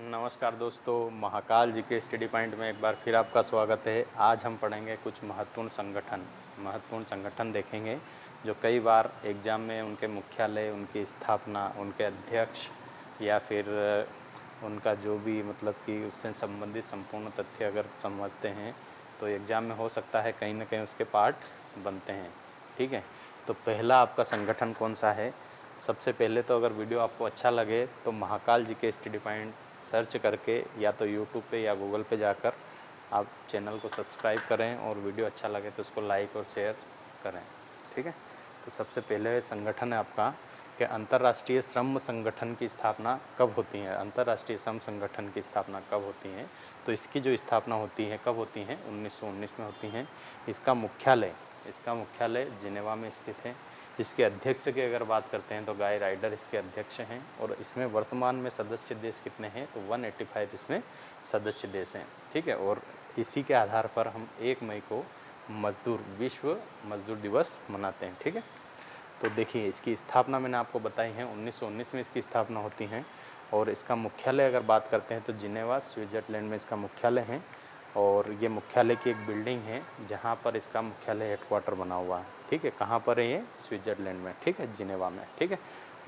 नमस्कार दोस्तों, महाकाल जी के स्टडी पॉइंट में एक बार फिर आपका स्वागत है। आज हम पढ़ेंगे कुछ महत्वपूर्ण संगठन देखेंगे जो कई बार एग्ज़ाम में उनके मुख्यालय, उनकी स्थापना, उनके अध्यक्ष या फिर उनका जो भी मतलब कि उससे संबंधित संपूर्ण तथ्य अगर समझते हैं तो एग्ज़ाम में हो सकता है कहीं ना कहीं उसके पार्ट बनते हैं। ठीक है, तो पहला आपका संगठन कौन सा है? सबसे पहले तो अगर वीडियो आपको अच्छा लगे तो महाकाल जी के स्टडी पॉइंट सर्च करके या तो यूट्यूब पे या गूगल पे जाकर आप चैनल को सब्सक्राइब करें और वीडियो अच्छा लगे तो उसको लाइक और शेयर करें। ठीक है, तो सबसे पहले संगठन है आपका कि अंतर्राष्ट्रीय श्रम संगठन की स्थापना कब होती है। अंतर्राष्ट्रीय श्रम संगठन की स्थापना कब होती है? तो इसकी जो स्थापना होती है कब होती है? 1919 में होती है। इसका मुख्यालय जिनेवा में स्थित है। इसके अध्यक्ष की अगर बात करते हैं तो गाय राइडर इसके अध्यक्ष हैं और इसमें वर्तमान में सदस्य देश कितने हैं? तो 185 इसमें सदस्य देश हैं। ठीक है, और इसी के आधार पर हम 1 मई को विश्व मजदूर दिवस मनाते हैं। ठीक है, तो देखिए इसकी स्थापना मैंने आपको बताई है 1919 में इसकी स्थापना होती है। और इसका मुख्यालय अगर बात करते हैं तो जिनेवा स्विट्ज़रलैंड में इसका मुख्यालय है। और ये मुख्यालय की एक बिल्डिंग है जहाँ पर इसका मुख्यालय हेडक्वार्टर बना हुआ है। ठीक है, कहाँ पर है ये? स्विट्ज़रलैंड में। ठीक है, जिनेवा में। ठीक है,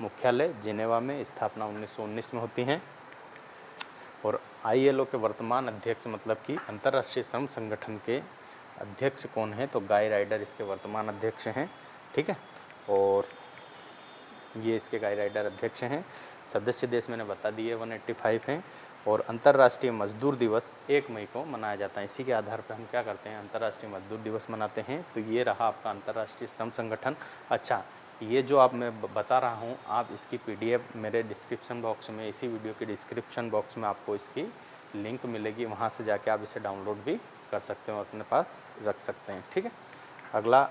मुख्यालय जिनेवा में, स्थापना 1919 में होती है। और ILO के वर्तमान अध्यक्ष मतलब कि अंतर्राष्ट्रीय श्रम संगठन के अध्यक्ष कौन है? तो गाय राइडर इसके वर्तमान अध्यक्ष हैं। ठीक है, और ये इसके गाय राइडर अध्यक्ष हैं। सदस्य देश मैंने बता दिए 185 हैं। और अंतर्राष्ट्रीय मजदूर दिवस 1 मई को मनाया जाता है। इसी के आधार पर हम क्या करते हैं? अंतर्राष्ट्रीय मजदूर दिवस मनाते हैं। तो ये रहा आपका अंतर्राष्ट्रीय श्रम संगठन। अच्छा, ये जो आप मैं बता रहा हूँ, आप इसकी PDF मेरे डिस्क्रिप्शन बॉक्स में, इसी वीडियो के डिस्क्रिप्शन बॉक्स में आपको इसकी लिंक मिलेगी, वहाँ से जाके आप इसे डाउनलोड भी कर सकते हो, अपने पास रख सकते हैं। ठीक है, अगला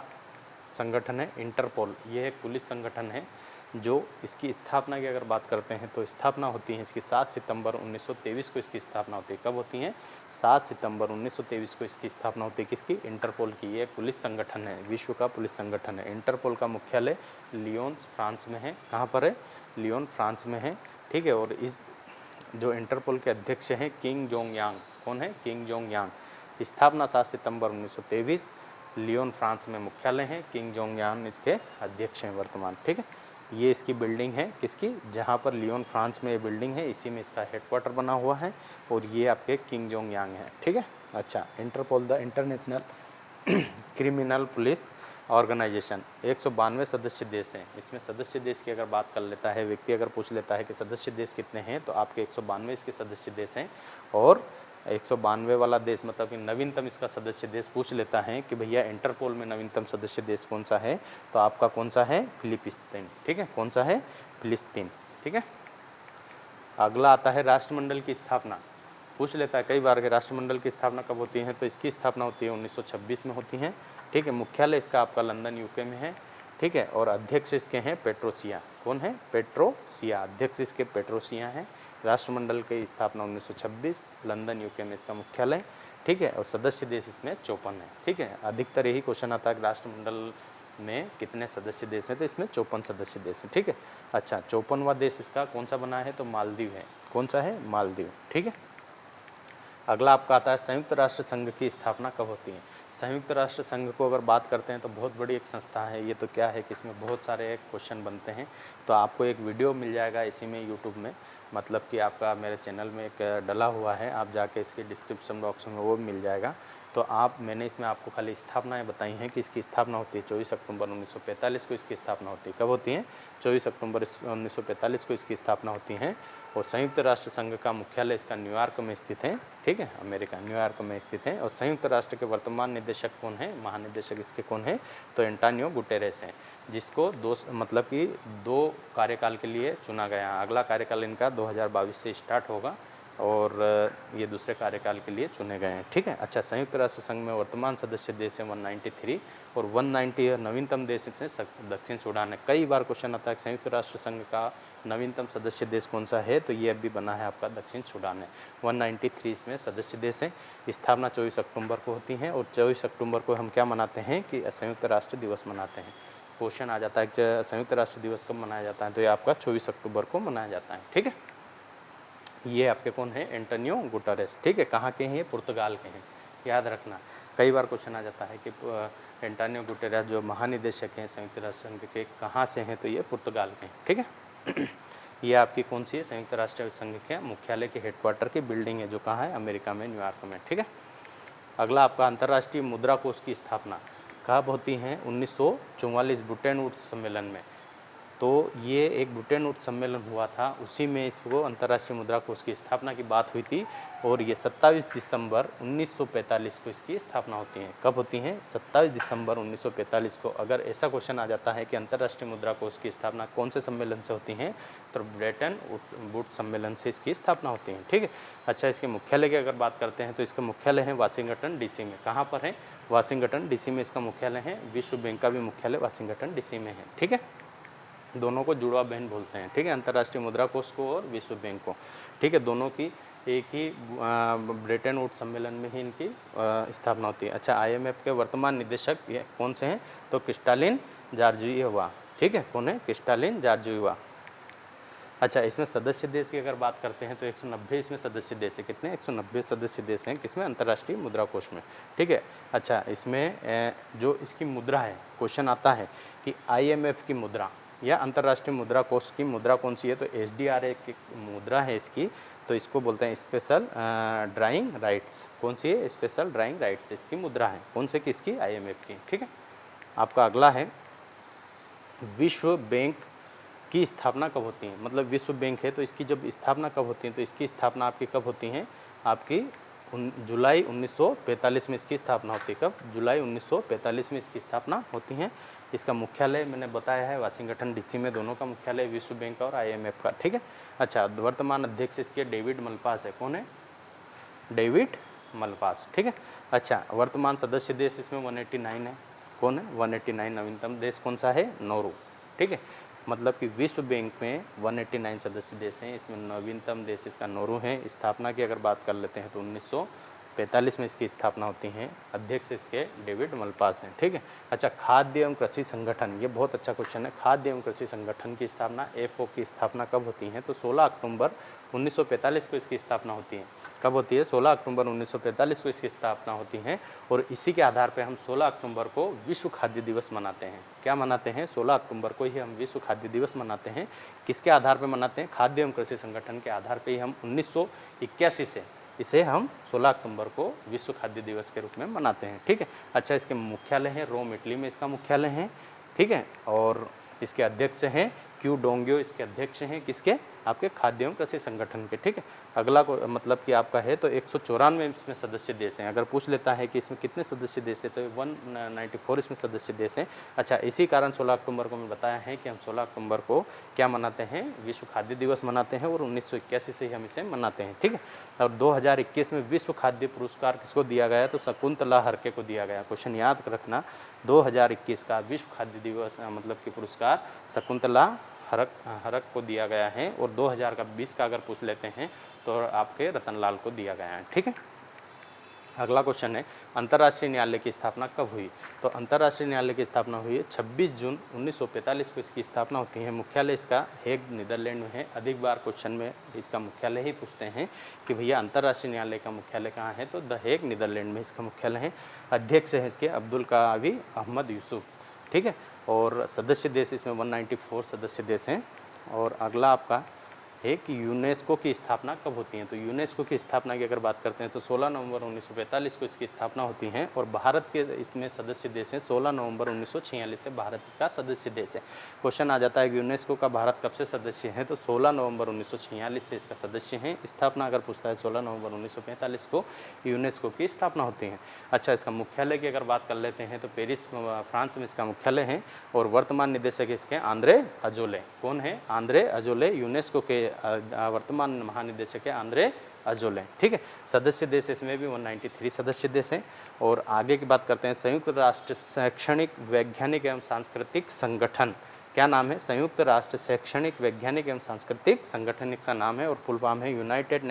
संगठन है इंटरपोल। ये एक पुलिस संगठन है जो इसकी स्थापना की अगर बात करते हैं तो स्थापना होती है इसकी 7 सितंबर 1923 को इसकी स्थापना होती है। कब होती है? 7 सितंबर 1923 को इसकी स्थापना होती है। किसकी? इंटरपोल की। ये पुलिस संगठन है, विश्व का पुलिस संगठन है। इंटरपोल का मुख्यालय लियोन फ्रांस में है। कहाँ पर है? लियोन फ्रांस में है। ठीक है, और इस जो इंटरपोल के अध्यक्ष हैं किंग जोंग यांग। कौन है? किंग जोंग यांग। स्थापना 7 सितंबर 1923, लियोन फ्रांस में मुख्यालय है। किंग जोंग यांग इसके अध्यक्ष हैं वर्तमान। ठीक है, ये इसकी बिल्डिंग है। किसकी? जहाँ पर लियोन फ्रांस में ये बिल्डिंग है, इसी में इसका हेडक्वार्टर बना हुआ है। और ये आपके किंग जोंग यांग हैं। ठीक है, अच्छा, Interpol the International Criminal Police Organisation 192 सदस्य देश हैं। इसमें सदस्य देश की अगर बात कर लेता है व्यक्ति, अगर पूछ लेता है कि सदस्य देश कितने हैं, तो आपके 192 इसके सदस्य देश हैं। और 192 वाला देश मतलब कि नवीनतम इसका सदस्य देश पूछ लेता है कि भैया इंटरपोल में नवीनतम सदस्य देश कौन सा है, तो आपका कौन सा है? फिलिस्तीन। ठीक है, कौन सा है? फिलिस्तीन। ठीक है, अगला आता है राष्ट्रमंडल की स्थापना। पूछ लेता है कई बार कि राष्ट्रमंडल की स्थापना कब होती है, तो इसकी स्थापना होती है 1926 में होती है। ठीक है, मुख्यालय इसका आपका लंदन UK में है। ठीक है, और अध्यक्ष इसके हैं पेट्रोसिया। कौन है? पेट्रोसिया। अध्यक्ष इसके पेट्रोसिया हैं। राष्ट्रमंडल की स्थापना 1926, लंदन UK में इसका मुख्यालय। ठीक है, और सदस्य देश इसमें 54 है। ठीक है, अधिकतर यही क्वेश्चन आता है कि राष्ट्रमंडल में कितने सदस्य देश हैं, तो इसमें 54 सदस्य देश हैं। ठीक है, अच्छा, 54वां देश इसका कौन सा बना है? तो मालदीव है। कौन सा है? मालदीव। ठीक है, अगला आपका आता है संयुक्त राष्ट्र संघ की स्थापना कब होती है। संयुक्त राष्ट्र संघ को अगर बात करते हैं तो बहुत बड़ी एक संस्था है। ये तो क्या है कि इसमें बहुत सारे क्वेश्चन बनते हैं। तो आपको एक वीडियो मिल जाएगा इसी में यूट्यूब में, मतलब कि आपका मेरे चैनल में एक डला हुआ है, आप जाके इसके डिस्क्रिप्शन बॉक्स में वो मिल जाएगा। तो मैंने इसमें आपको खाली स्थापनाएं बताई हैं कि इसकी स्थापना होती है 24 अक्टूबर 1945 को इसकी स्थापना होती है। कब होती है? 24 अक्टूबर 1945 को इसकी स्थापना होती है। और संयुक्त राष्ट्र संघ का मुख्यालय इसका न्यूयॉर्क में स्थित है। ठीक है, अमेरिका न्यूयॉर्क में स्थित है। और संयुक्त राष्ट्र के वर्तमान निदेशक कौन है? महानिदेशक इसके कौन है? तो एंटोनियो गुटेरेस हैं, जिसको मतलब कि 2 कार्यकाल के लिए चुना गया। अगला कार्यकाल इनका 2022 से स्टार्ट होगा और ये दूसरे कार्यकाल के लिए चुने गए हैं। ठीक है, अच्छा, संयुक्त राष्ट्र संघ में वर्तमान सदस्य देश है 193 और 190 नवीनतम देश इसमें दक्षिण सूडान है। कई बार क्वेश्चन आता है संयुक्त राष्ट्र संघ का नवीनतम सदस्य देश कौन सा है, तो ये अभी बना है आपका दक्षिण सूडान है। 193 इसमें सदस्य देश हैं। स्थापना 24 अक्टूबर को होती है। और 24 अक्टूबर को हम क्या मनाते हैं कि संयुक्त राष्ट्र दिवस मनाते हैं। क्वेश्चन आ जाता है कि संयुक्त राष्ट्र दिवस कब मनाया जाता है, तो ये आपका 24 अक्टूबर को मनाया जाता है। ठीक है, ये आपके कौन है, एंटोनियो गुटेरेस, ठीक है। कहाँ के हैं, ये पुर्तगाल के हैं, याद रखना। कई बार क्वेश्चन आ जाता है कि एंटोनियो गुटेरेस जो महानिदेशक हैं संयुक्त राष्ट्र संघ के, कहाँ से हैं, तो ये पुर्तगाल के हैं, ठीक है। ये आपकी कौन सी है, संयुक्त राष्ट्र संघ के मुख्यालय के हेडक्वार्टर की बिल्डिंग है, जो कहाँ है, अमेरिका में, न्यूयॉर्क में, ठीक है। अगला आपका अंतर्राष्ट्रीय मुद्रा कोष की स्थापना कब होती है, 1944 ब्रुटेन वुड्स सम्मेलन में। तो ये एक ब्रुटेन वुड्स सम्मेलन हुआ था, उसी में इसको अंतर्राष्ट्रीय मुद्रा कोष की स्थापना की बात हुई थी, और ये 27 दिसंबर 1945 को इसकी स्थापना होती है। कब होती है, 27 दिसंबर 1945 को। अगर ऐसा क्वेश्चन आ जाता है कि अंतर्राष्ट्रीय मुद्रा कोष की स्थापना कौन से सम्मेलन से होती है, तो ब्रेटन वुड्स सम्मेलन से इसकी स्थापना होती है, ठीक है। अच्छा, इसके मुख्यालय की अगर बात करते हैं तो इसका मुख्यालय है वाशिंगटन डीसी में। कहाँ पर है, वाशिंगटन डीसी में इसका मुख्यालय है। विश्व बैंक का भी मुख्यालय वाशिंगटन डीसी में है, ठीक है। दोनों को जुड़वा बहन बोलते हैं, ठीक है, अंतर्राष्ट्रीय मुद्रा कोष को और विश्व बैंक को, ठीक है। दोनों की एक ही ब्रेटन वुड्स सम्मेलन में ही इनकी स्थापना होती है। अच्छा, IMF के वर्तमान निदेशक ये कौन से हैं, तो क्रिस्टालिन जॉर्जिएवा, ठीक है। कौन है, क्रिस्टालिन जॉर्जिएवा। अच्छा, इसमें सदस्य देश की अगर बात करते हैं तो 190 इसमें सदस्य देश है। कितने, 190 सदस्य देश हैं किसमें, अंतर्राष्ट्रीय मुद्रा कोष में, ठीक है। अच्छा, इसमें जो इसकी मुद्रा है, क्वेश्चन आता है कि IMF की मुद्रा या अंतर्राष्ट्रीय मुद्रा कोष की मुद्रा कौन सी है, तो SDR की मुद्रा है इसकी, तो इसको बोलते हैं स्पेशल ड्राइंग राइट्स। कौन सी है, स्पेशल ड्राइंग राइट्स इसकी मुद्रा है, कौन से, किसकी, IMF की, ठीक है। आपका अगला है विश्व बैंक की स्थापना कब होती है, मतलब विश्व बैंक है तो इसकी जब स्थापना कब होती है, तो इसकी स्थापना आपकी कब होती है, आपकी जुलाई 1945 में इसकी स्थापना होती है। कब, जुलाई 1945 में इसकी स्थापना होती है। इसका मुख्यालय मैंने बताया है वाशिंगटन डीसी में, दोनों का मुख्यालय विश्व बैंक और IMF का, ठीक है। अच्छा, वर्तमान अध्यक्ष इसके डेविड मलपास है। कौन है, डेविड मलपास, ठीक है। अच्छा, वर्तमान सदस्य देश इसमें 189 है। कौन है, 189 नवीनतम देश कौन सा है, नॉर्वे, ठीक है। मतलब कि विश्व बैंक में 189 सदस्य देश हैं, इसमें नवीनतम देश इसका नॉर्वे है। स्थापना की अगर बात कर लेते हैं तो 1945 में इसकी स्थापना होती है। अध्यक्ष इसके डेविड मलपास हैं, ठीक है। अच्छा, खाद्य एवं कृषि संगठन, ये बहुत अच्छा क्वेश्चन है। खाद्य एवं कृषि संगठन की स्थापना, FO की स्थापना कब होती है, तो 16 अक्टूबर 1945 को इसकी स्थापना होती है। कब होती है, 16 अक्टूबर 1945 को इसकी स्थापना होती है। और इसी के आधार पर हम 16 अक्टूबर को विश्व खाद्य दिवस मनाते हैं। क्या मनाते हैं, 16 अक्टूबर को ही हम विश्व खाद्य दिवस मनाते हैं। किसके आधार पर मनाते हैं, खाद्य एवं कृषि संगठन के आधार पर ही हम 1981 से इसे हम 16 अक्टूबर को विश्व खाद्य दिवस के रूप में मनाते हैं, ठीक है। अच्छा, इसके मुख्यालय है रोम, इटली में इसका मुख्यालय है, ठीक है। और इसके अध्यक्ष हैं क्यू डोंगियो, इसके अध्यक्ष हैं किसके, आपके खाद्य एवं कृषि संगठन के, ठीक है। अगला को मतलब कि आपका है तो 194 इसमें सदस्य देश हैं। अगर पूछ लेता है कि इसमें कितने सदस्य देश है, तो 194 इसमें सदस्य देश हैं। अच्छा, इसी कारण 16 अक्टूबर को मैं बताया है कि हम 16 अक्टूबर को क्या मनाते हैं, विश्व खाद्य दिवस मनाते हैं, और 1981 से ही हम इसे मनाते हैं, ठीक है। और 2021 में विश्व खाद्य पुरस्कार किसको दिया गया, तो शकुंतला हरके को दिया गया। क्वेश्चन याद रखना, 2021 का विश्व खाद्य दिवस मतलब कि पुरस्कार शकुंतला हरक को दिया गया है। और 2020 का अगर पूछ लेते हैं तो आपके रतनलाल को दिया गया है, ठीक है। अगला क्वेश्चन है अंतर्राष्ट्रीय न्यायालय की स्थापना कब हुई, तो अंतर्राष्ट्रीय न्यायालय की स्थापना हुई है 26 जून 1945 को इसकी स्थापना होती है। मुख्यालय इसका हेग नीदरलैंड में है। अधिक बार क्वेश्चन में इसका मुख्यालय ही पूछते हैं कि भैया अंतर्राष्ट्रीय न्यायालय का मुख्यालय कहाँ है, तो द हेग नीदरलैंड में इसका मुख्यालय है। अध्यक्ष है इसके अब्दुल कावी अहमद यूसुफ, ठीक है। और सदस्य देश इसमें 194 सदस्य देश हैं। और अगला आपका है कि यूनेस्को की स्थापना कब होती है, तो यूनेस्को की स्थापना की अगर बात करते हैं तो 16 नवंबर 1945 को इसकी स्थापना होती है। और भारत के इसमें सदस्य देश हैं, 16 नवंबर 1946 से भारत इसका सदस्य देश है। क्वेश्चन आ जाता है कि यूनेस्को का भारत कब से सदस्य है, तो 16 नवंबर 1946 से इसका सदस्य है। स्थापना अगर पूछता है 16 नवंबर 1945 को यूनेस्को की स्थापना होती है। अच्छा, इसका मुख्यालय की अगर बात कर लेते हैं तो पेरिस फ्रांस में इसका मुख्यालय है। और वर्तमान निदेशक इसके आंद्रे अजोले। कौन है, आंद्रे अजोले, यूनेस्को के वर्तमान महानिदेशक है आंद्रे अजोले, ठीक है। सदस्य देश इसमें भी 193 सदस्य देश हैं। और आगे की बात करते हैं संयुक्त राष्ट्र शैक्षणिक वैज्ञानिक एवं सांस्कृतिक संगठन, क्या नाम है, संयुक्त राष्ट्र शैक्षणिक वैज्ञानिक एवं सांस्कृतिक संगठन इसका नाम है। और फुल फॉर्म है यूनाइटेड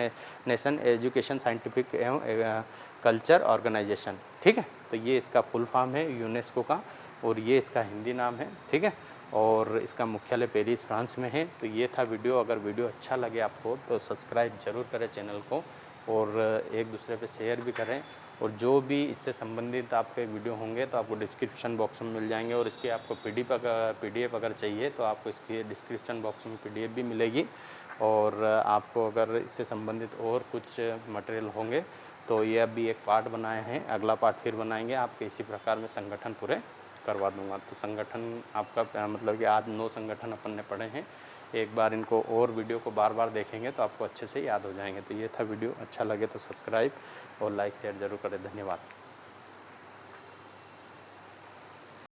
नेशन एजुकेशन साइंटिफिक एवं कल्चर ऑर्गेनाइजेशन, ठीक है। तो ये इसका फुल फॉर्म है यूनेस्को का, और ये इसका हिंदी नाम है, ठीक है। और इसका मुख्यालय पेरिस फ्रांस में है। तो ये था वीडियो। अगर वीडियो अच्छा लगे आपको तो सब्सक्राइब ज़रूर करें चैनल को और एक दूसरे पे शेयर भी करें। और जो भी इससे संबंधित आपके वीडियो होंगे तो आपको डिस्क्रिप्शन बॉक्स में मिल जाएंगे। और इसकी आपको पीडीएफ अगर चाहिए तो आपको इसकी डिस्क्रिप्शन बॉक्स में पीडीएफ भी मिलेगी। और आपको अगर इससे संबंधित और कुछ मटेरियल होंगे तो ये अभी एक पार्ट बनाए हैं, अगला पार्ट फिर बनाएंगे। आपके इसी प्रकार में संगठन पूरे करवा दूंगा। तो संगठन आपका मतलब कि आज 9 संगठन अपन ने पढ़े हैं। एक बार इनको और वीडियो को बार बार देखेंगे तो आपको अच्छे से याद हो जाएंगे। तो ये था वीडियो। अच्छा लगे तो सब्सक्राइब और लाइक शेयर ज़रूर करें। धन्यवाद।